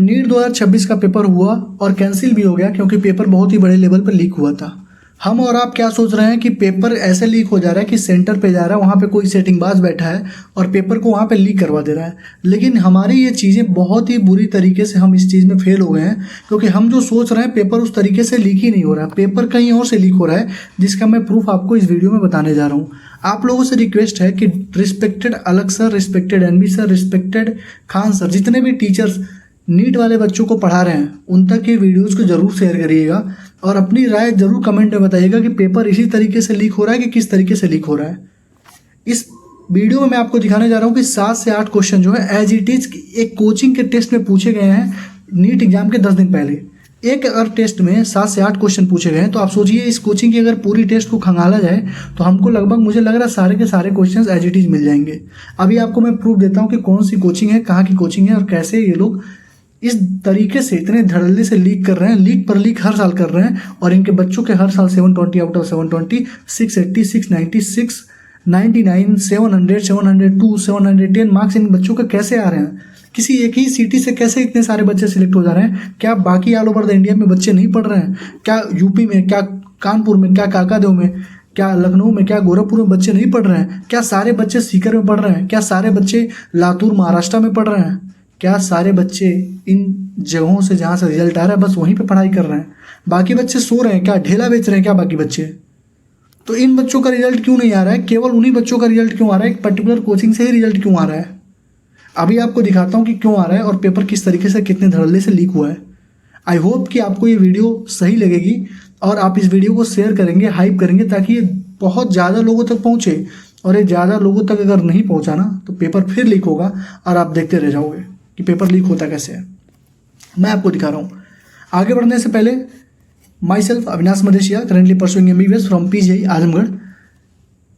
NEET 2026 का paper हुआ और कैंसिल भी हो गया क्योंकि पेपर बहुत ही बड़े लेवल पर लीक हुआ था। हम और आप क्या सोच रहे हैं कि पेपर ऐसे लीक हो जा रहा है कि सेंटर पे जा रहा है, वहाँ पे कोई सेटिंगबाज बैठा है और पेपर को वहाँ पे लीक करवा दे रहा है। लेकिन हमारी ये चीज़ें बहुत ही बुरी तरीके से हम इस चीज़ में फेल हो गए हैं, क्योंकि हम जो सोच रहे हैं पेपर उस तरीके से लीक ही नहीं हो रहा है, पेपर कहीं और से लीक हो रहा है, जिसका मैं प्रूफ आपको इस वीडियो में बताने जा रहा हूँ। आप लोगों से रिक्वेस्ट है कि respected Alakh sir, respected NB sir, respected Khan sir, जितने भी टीचर्स नीट वाले बच्चों को पढ़ा रहे हैं उन तक ये वीडियोज़ को ज़रूर शेयर करिएगा और अपनी राय ज़रूर कमेंट में बताइएगा कि पेपर इसी तरीके से लीक हो रहा है कि किस तरीके से लीक हो रहा है। इस वीडियो में मैं आपको दिखाने जा रहा हूँ कि 7 से 8 क्वेश्चन जो है एज इट इज़ एक कोचिंग के टेस्ट में पूछे गए हैं नीट एग्जाम के 10 दिन पहले। एक अगर टेस्ट में 7 से 8 क्वेश्चन पूछे गए हैं तो आप सोचिए इस कोचिंग की अगर पूरी टेस्ट को खंगाला जाए तो हमको लगभग मुझे लग रहा है सारे के सारे क्वेश्चंस एज इट इज़ मिल जाएंगे। अभी आपको मैं प्रूफ देता हूँ कि कौन सी कोचिंग है, कहाँ की कोचिंग है और कैसे ये लोग इस तरीके से इतने धड़ल्ले से लीक कर रहे हैं। लीक पर लीक हर साल कर रहे हैं और इनके बच्चों के हर साल 720 आउट ऑफ 720, 680, 690, 699, 700, 702, 710 मार्क्स इन बच्चों के कैसे आ रहे हैं? किसी एक ही सिटी से कैसे इतने सारे बच्चे सिलेक्ट हो जा रहे हैं? क्या बाकी ऑल ओवर द इंडिया में बच्चे नहीं पढ़ रहे हैं? क्या यूपी में, क्या कानपुर में, क्या काकादेव में, क्या लखनऊ में, क्या गोरखपुर में बच्चे नहीं पढ़ रहे हैं? क्या सारे बच्चे सीकर में पढ़ रहे हैं? क्या सारे बच्चे लातूर महाराष्ट्र में पढ़ रहे हैं? क्या सारे बच्चे इन जगहों से जहाँ से रिजल्ट आ रहा है बस वहीं पे पढ़ाई कर रहे हैं? बाकी बच्चे सो रहे हैं क्या? ढेला बेच रहे हैं क्या बाकी बच्चे? तो इन बच्चों का रिजल्ट क्यों नहीं आ रहा है? केवल उन्हीं बच्चों का रिजल्ट क्यों आ रहा है? एक पर्टिकुलर कोचिंग से ही रिजल्ट क्यों आ रहा है? अभी आपको दिखाता हूँ कि क्यों आ रहा है और पेपर किस तरीके से कितने धड़ल्ले से लीक हुआ है। आई होप कि आपको ये वीडियो सही लगेगी और आप इस वीडियो को शेयर करेंगे, हाइप करेंगे, ताकि ये बहुत ज़्यादा लोगों तक पहुँचे। और ये ज़्यादा लोगों तक अगर नहीं पहुँचा ना तो पेपर फिर लीक होगा और आप देखते रह जाओगे कि पेपर लीक होता कैसे है। मैं आपको दिखा रहा हूँ। आगे बढ़ने से पहले myself Avinash Madeshiya, currently pursuing MBBS from PGI Azamgarh.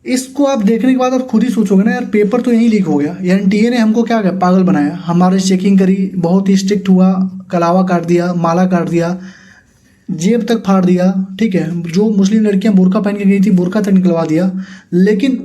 इसको आप देखने के बाद आप खुद ही सोचोगे ना यार पेपर तो यहीं लीक हो गया, एनटीए ने हमको क्या किया, पागल बनाया। हमारे चेकिंग करी, बहुत ही स्ट्रिक्ट हुआ, कलावा काट दिया, माला काट दिया, जेब तक फाड़ दिया, ठीक है। जो मुस्लिम लड़कियां बुर्का पहन के गई थी बुर्का तक निकलवा दिया। लेकिन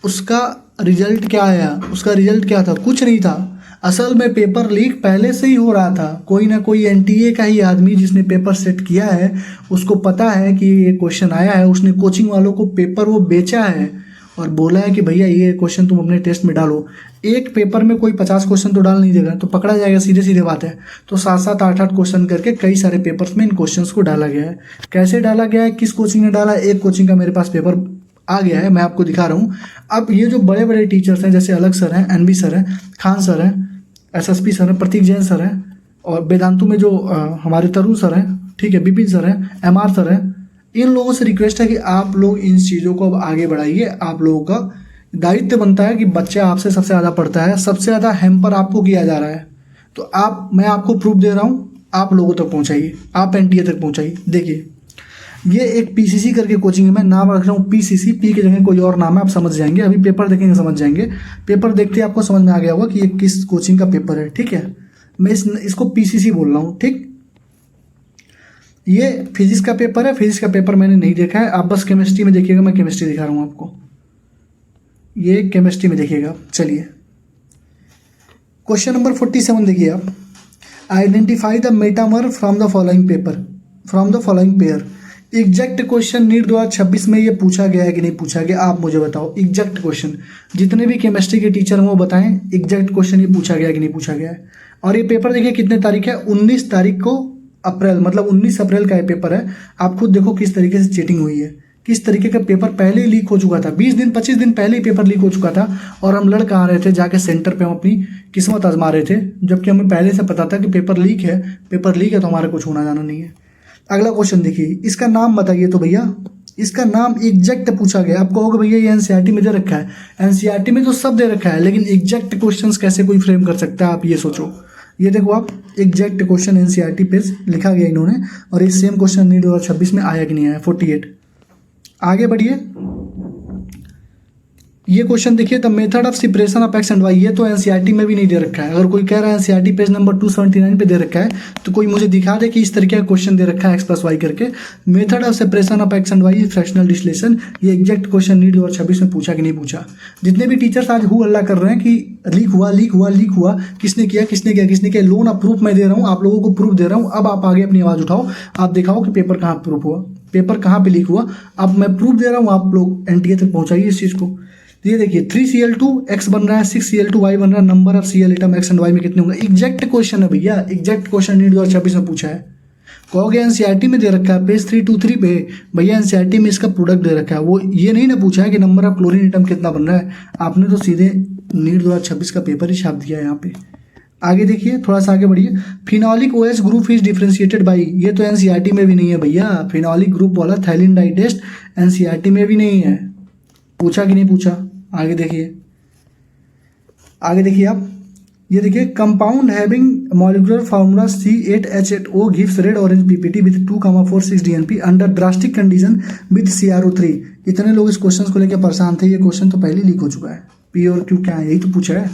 उसका रिजल्ट क्या आया? उसका रिजल्ट क्या था? कुछ नहीं था। असल में पेपर लीक पहले से ही हो रहा था। कोई ना कोई एनटीए का ही आदमी जिसने पेपर सेट किया है उसको पता है कि ये क्वेश्चन आया है, उसने कोचिंग वालों को पेपर वो बेचा है और बोला है कि भैया ये क्वेश्चन तुम अपने टेस्ट में डालो। एक पेपर में कोई 50 क्वेश्चन तो डाल नहीं देगा, तो पकड़ा जाएगा, सीधे सीधे बात है। तो 7-7, 8-8 क्वेश्चन करके कई सारे पेपर्स में इन क्वेश्चंस को डाला गया है। कैसे डाला गया है, किस कोचिंग ने डाला? एक कोचिंग का मेरे पास पेपर आ गया है, मैं आपको दिखा रहा हूँ। अब ये जो बड़े बड़े टीचर्स हैं जैसे अलग सर हैं, एनबी सर हैं, खान सर हैं, एसएसपी सर हैं, प्रतीक जैन सर हैं, और वेदांतु में जो हमारे तरुण सर हैं, ठीक है, बिपिन सर हैं, एमआर सर हैं, इन लोगों से रिक्वेस्ट है कि आप लोग इन चीज़ों को अब आगे बढ़ाइए। आप लोगों का दायित्व बनता है कि बच्चा आपसे सबसे ज़्यादा पढ़ता है, सबसे ज़्यादा हैम्पर आपको किया जा रहा है, तो मैं आपको प्रूफ दे रहा हूँ, आप लोगों तक पहुँचाइए, आप एनटीए तक पहुँचाइए। देखिए ये एक पीसीसी करके कोचिंग है, मैं नाम रख रहा हूँ पीसीसी, पी की जगह कोई और नाम है, आप समझ जाएंगे। अभी पेपर देखेंगे समझ जाएंगे। पेपर देखते आपको समझ में आ गया होगा कि ये किस कोचिंग का पेपर है, ठीक है। मैं इसको पीसीसी बोल रहा हूँ, ठीक। ये फिजिक्स का पेपर है। फिजिक्स का पेपर मैंने नहीं देखा है, आप बस केमिस्ट्री में देखिएगा। मैं केमिस्ट्री दिखा रहा हूँ आपको, ये केमिस्ट्री में देखिएगा। चलिए क्वेश्चन नंबर 47 देखिए आप। Identify the metamer from the following pair. Exact question NEET 2026 में ये पूछा गया है कि नहीं पूछा गया, आप मुझे बताओ। एग्जैक्ट क्वेश्चन, जितने भी केमिस्ट्री के टीचर हैं वो बताएं एग्जैक्ट क्वेश्चन ये पूछा गया कि नहीं पूछा गया है। और ये पेपर देखिए कितने तारीख है, 19 तारीख को अप्रैल, मतलब 19 अप्रैल का ये पेपर है। आप खुद देखो किस तरीके से चीटिंग हुई है, किस तरीके का पेपर पहले ही लीक हो चुका था। 20 दिन 25 दिन पहले ही पेपर लीक हो चुका था और हम लड़ कहाँ रहे थे, जाके सेंटर पे हम अपनी किस्मत आजमा रहे थे, जबकि हमें पहले से पता था कि पेपर लीक है तो हमारा कुछ होना जाना नहीं है। अगला क्वेश्चन देखिए, इसका नाम बताइए। तो भैया इसका नाम एग्जैक्ट पूछा गया। आप कहोगे भैया ये एनसीईआरटी में दे रखा है, एनसीईआरटी में तो सब दे रखा है, लेकिन एग्जैक्ट क्वेश्चंस कैसे कोई फ्रेम कर सकता है, आप ये सोचो। ये देखो आप, एग्जैक्ट क्वेश्चन एनसीईआरटी पे लिखा गया इन्होंने, और ये सेम क्वेश्चन नीट 2026 में आया कि नहीं आया। 48 आगे बढ़िए। ये क्वेश्चन देखिए, the method of separation of x and y, ये तो एनसीईआरटी में भी नहीं दे रखा है। अगर कोई कह रहा है एनसीईआरटी पेज नंबर 279 पे दे रखा है, तो कोई मुझे दिखा दे कि इस तरीके का क्वेश्चन दे रखा है एक्स प्लस वाई करके। Method of separation of x and y is fractional distillation, ये एग्जैक्ट क्वेश्चन नीट 2026 में पूछा कि नहीं पूछा। जितने भी टीचर्स आज हु अल्लाह कर रहे हैं कि लीक हुआ लीक हुआ लीक हुआ, किसने किया किसने किया किसने किया, लोन ऑफ प्रूफ मैं दे रहा हूँ, आप लोगों को प्रूफ दे रहा हूँ। अब आप आगे अपनी आवाज़ उठाओ, आप दिखाओ कि पेपर कहाँ प्रूफ हुआ, पेपर कहाँ पे लीक हुआ। अब मैं प्रूफ दे रहा हूँ, आप लोग एनटीए तक पहुँचाइए इस चीज़ को। ये देखिए 3Cl2 x बन रहा है, 6Cl2 y बन रहा है, number of Cl atom x and y में कितने होंगे। एग्जैक्ट क्वेश्चन है भैया, एग्जैक्ट क्वेश्चन नीट 2026 में पूछा है। कहोगे एनसीईआरटी में दे रखा है पेज 323 पे, भैया एनसीईआरटी में इसका प्रोडक्ट दे रखा है, वो ये नहीं ना पूछा है कि नंबर ऑफ क्लोरीन एटम कितना बन रहा है। आपने तो सीधे नीट 2026 का पेपर ही छाप दिया है यहाँ पे। आगे देखिए, थोड़ा सा आगे बढ़िए। Phenolic OH group is differentiated by, ये तो एनसीईआरटी में भी नहीं है भैया। फिनॉलिक ग्रुप वाला थाइलिन डाइटेस्ट एनसीईआरटी में भी नहीं है, पूछा कि नहीं पूछा। आगे देखिए, आगे देखिए आप, ये देखिए compound having molecular formula C8H8O gives red orange PPT with 2,46 DNP under drastic condition with CrO3। इतने लोग इस क्वेश्चन को लेकर परेशान थे, ये क्वेश्चन तो पहले लीक हो चुका है। P और Q क्या है, यही तो पूछा है,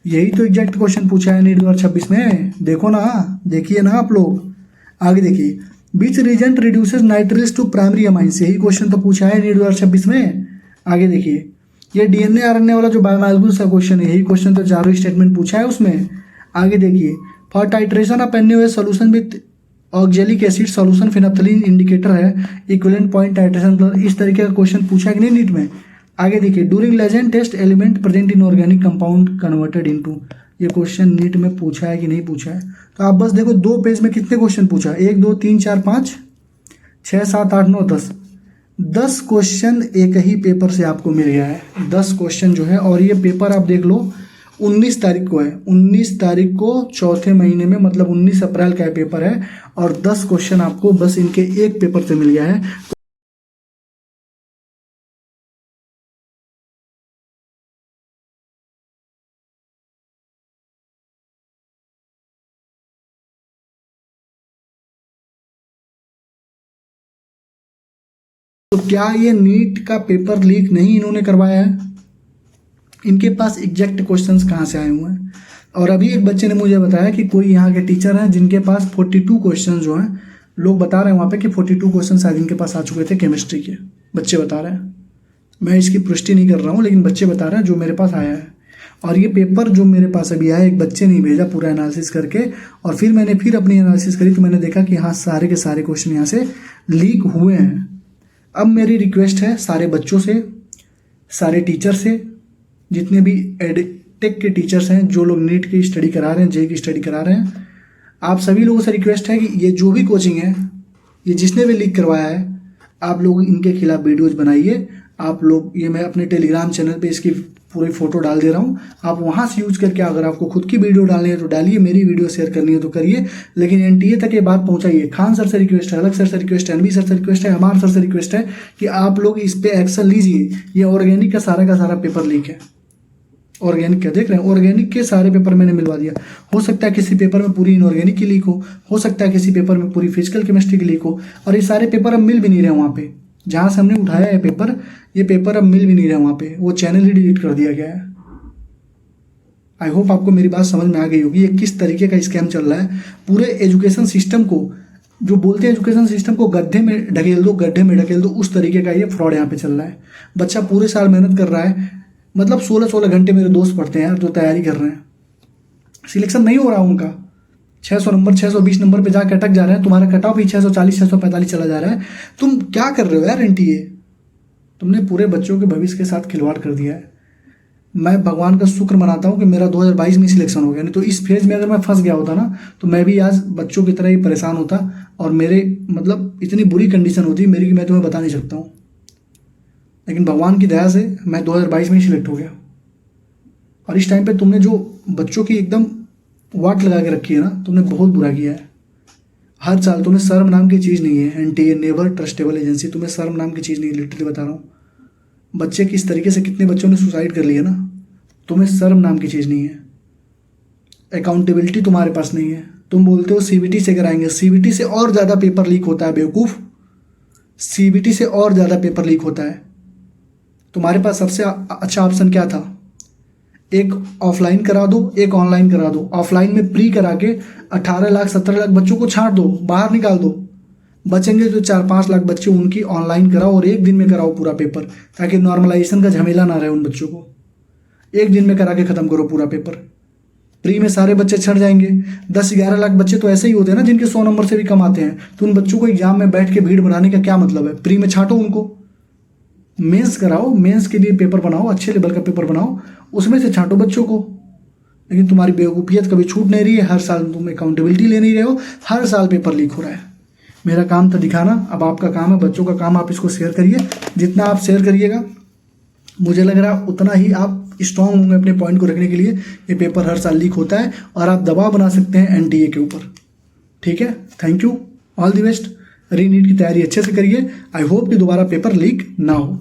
यही तो एग्जैक्ट क्वेश्चन पूछा है नीट 2026 में। देखो ना, देखिए ना आप लोग। आगे देखिए, which reagent reduces nitriles to primary amines, यही क्वेश्चन तो पूछा है नीट 2026 में। आगे देखिए, ये DNA RNA वाला जो बायोमॉलिक्यूल्स का क्वेश्चन है, यही क्वेश्चन तो चारों स्टेटमेंट पूछा है उसमें। आगे देखिए, for titration of NaOH solution with oxalic acid solution phenolphthalein indicator है इक्विवेलेंट पॉइंट टाइट्रेशन कलर, इस तरीके का क्वेश्चन पूछा है कि नहीं नीट में। आगे देखिए, during legend test element present in organic compound converted into, ये क्वेश्चन नीट में पूछा है कि नहीं पूछा है। तो आप बस देखो 2 पेज में कितने क्वेश्चन पूछा है, 1 2 3 4 5 6 7 8 9 10 क्वेश्चन एक ही पेपर से आपको मिल गया है। 10 क्वेश्चन जो है, और ये पेपर आप देख लो 19 तारीख को है, 19 तारीख को चौथे महीने में, मतलब 19 अप्रैल का पेपर है, और 10 क्वेश्चन आपको बस इनके एक पेपर से मिल गया है। तो क्या ये नीट का पेपर लीक नहीं इन्होंने करवाया है? इनके पास एग्जैक्ट क्वेश्चंस कहाँ से आए हुए हैं? और अभी एक बच्चे ने मुझे बताया कि कोई यहाँ के टीचर हैं जिनके पास 42 क्वेश्चन जो हैं, लोग बता रहे हैं वहाँ पे कि 42 क्वेश्चन शायद इनके पास आ चुके थे केमिस्ट्री के, बच्चे बता रहे हैं। मैं इसकी पुष्टि नहीं कर रहा हूँ, लेकिन बच्चे बता रहे हैं जो मेरे पास आया है। और ये पेपर जो मेरे पास अभी आया, एक बच्चे ने भेजा पूरा एनालिसिस करके, और फिर मैंने फिर अपनी एनालिसिस करी तो मैंने देखा कि हाँ सारे के सारे क्वेश्चन यहाँ से लीक हुए हैं। अब मेरी रिक्वेस्ट है सारे बच्चों से, सारे टीचर से, जितने भी एडटेक के टीचर्स हैं, जो लोग नीट की स्टडी करा रहे हैं, जेई की स्टडी करा रहे हैं, आप सभी लोगों से रिक्वेस्ट है कि ये जो भी कोचिंग है, ये जिसने भी लीक करवाया है, आप लोग इनके खिलाफ वीडियोज़ बनाइए। आप लोग, ये मैं अपने टेलीग्राम चैनल पे इसकी पूरी फ़ोटो डाल दे रहा हूँ, आप वहाँ से यूज़ करके अगर आपको खुद की वीडियो डालनी है तो डालिए, मेरी वीडियो शेयर करनी है तो करिए, लेकिन एनटीए तक ये बात पहुँचाइए। खान सर से रिक्वेस्ट है, अलग सर से रिक्वेस्ट है, एनबी सर से रिक्वेस्ट है, हमारे सर से रिक्वेस्ट है कि आप लोग इस पर एक्शन लीजिए। ये ऑर्गेनिक का सारा पेपर लीक है, ऑर्गेनिक का देख रहे हैं, ऑर्गेनिक के सारे पेपर मैंने मिलवा दिया। हो सकता है किसी पेपर में पूरी इनऑर्गेनिक की लीक हो सकता है किसी पेपर में पूरी फिजिकल केमिस्ट्री की लीक हो, और ये सारे पेपर अब मिल भी नहीं रहे वहाँ पे जहाँ से हमने उठाया है पेपर, ये पेपर अब मिल भी नहीं रहे वहाँ पे, वो चैनल ही डिलीट कर दिया गया है। आई होप आपको मेरी बात समझ में आ गई होगी, ये किस तरीके का स्कैम चल रहा है। पूरे एजुकेशन सिस्टम को, जो बोलते हैं एजुकेशन सिस्टम को गड्ढे में ढकेल दो, गड्ढे में ढकेल दो, उस तरीके का ये फ्रॉड यहाँ पे चल रहा है। बच्चा पूरे साल मेहनत कर रहा है, मतलब 16-16 घंटे मेरे दोस्त पढ़ते हैं यार, जो तैयारी कर रहे हैं, सिलेक्शन नहीं हो रहा उनका, 600 नंबर 620 नंबर पे जाकर अटक जा रहे हैं। तुम्हारा कट ऑफ भी 640 645 चला जा रहा है। तुम क्या कर रहे हो यार एनटीए? तुमने पूरे बच्चों के भविष्य के साथ खिलवाड़ कर दिया है। मैं भगवान का शुक्र मनाता हूँ कि मेरा 2022 में सिलेक्शन हो गया, नहीं तो इस फेज में अगर मैं फंस गया होता ना, तो मैं भी आज बच्चों की तरह ही परेशान होता, और मेरे मतलब इतनी बुरी कंडीशन होती मेरी कि मैं तुम्हें बता नहीं सकता हूँ। लेकिन भगवान की दया से मैं 2022 में ही सिलेक्ट हो गया। और इस टाइम पे तुमने जो बच्चों की एकदम वाट लगा के रखी है ना, तुमने बहुत बुरा किया है। हर साल तुम्हें शर्म नाम की चीज़ नहीं है, एनटीए नेवर ट्रस्टेबल एजेंसी, तुम्हें शर्म नाम की चीज़ नहीं है, लिटरली बता रहा हूँ। बच्चे किस तरीके से, कितने बच्चों ने सुसाइड कर लिया ना, तुम्हें शर्म नाम की चीज़ नहीं है, अकाउंटेबिलिटी तुम्हारे पास नहीं है। तुम बोलते हो सीबीटी से कराएंगे, सीबीटी से और ज़्यादा पेपर लीक होता है बेवकूफ़, सीबीटी से और ज़्यादा पेपर लीक होता है। तुम्हारे पास सबसे अच्छा ऑप्शन क्या था? एक ऑफलाइन करा दो, एक ऑनलाइन करा दो। ऑफलाइन में प्री करा के 18 लाख 17 लाख बच्चों को छांट दो, बाहर निकाल दो। बचेंगे जो 4-5 लाख बच्चे, उनकी ऑनलाइन कराओ और एक दिन में कराओ पूरा पेपर, ताकि नॉर्मलाइजेशन का झमेला ना रहे उन बच्चों को। एक दिन में करा के ख़त्म करो पूरा पेपर। प्री में सारे बच्चे छट जाएंगे। 10-11 लाख बच्चे तो ऐसे ही होते हैं ना जिनके 100 नंबर से भी कम आते हैं। तो उन बच्चों को एग्जाम में बैठ के भीड़ बनाने का क्या मतलब है? प्री में छांटो उनको, मेंस कराओ, मेंस के लिए पेपर बनाओ, अच्छे लेवल का पेपर बनाओ, उसमें से छांटो बच्चों को। लेकिन तुम्हारी बेवकूफ़ियत कभी छूट नहीं रही है। हर साल तुम अकाउंटेबिलिटी ले नहीं रहे हो, हर साल पेपर लीक हो रहा है। मेरा काम था दिखाना, अब आपका काम है, बच्चों का काम। आप इसको शेयर करिए, जितना आप शेयर करिएगा मुझे लग रहा है उतना ही आप स्ट्रांग होंगे अपने पॉइंट को रखने के लिए। ये पेपर हर साल लीक होता है और आप दबाव बना सकते हैं एनटीए के ऊपर। ठीक है, thank you, all the best. रीनीट की तैयारी अच्छे से करिए। आई होप कि दोबारा पेपर लीक ना हो।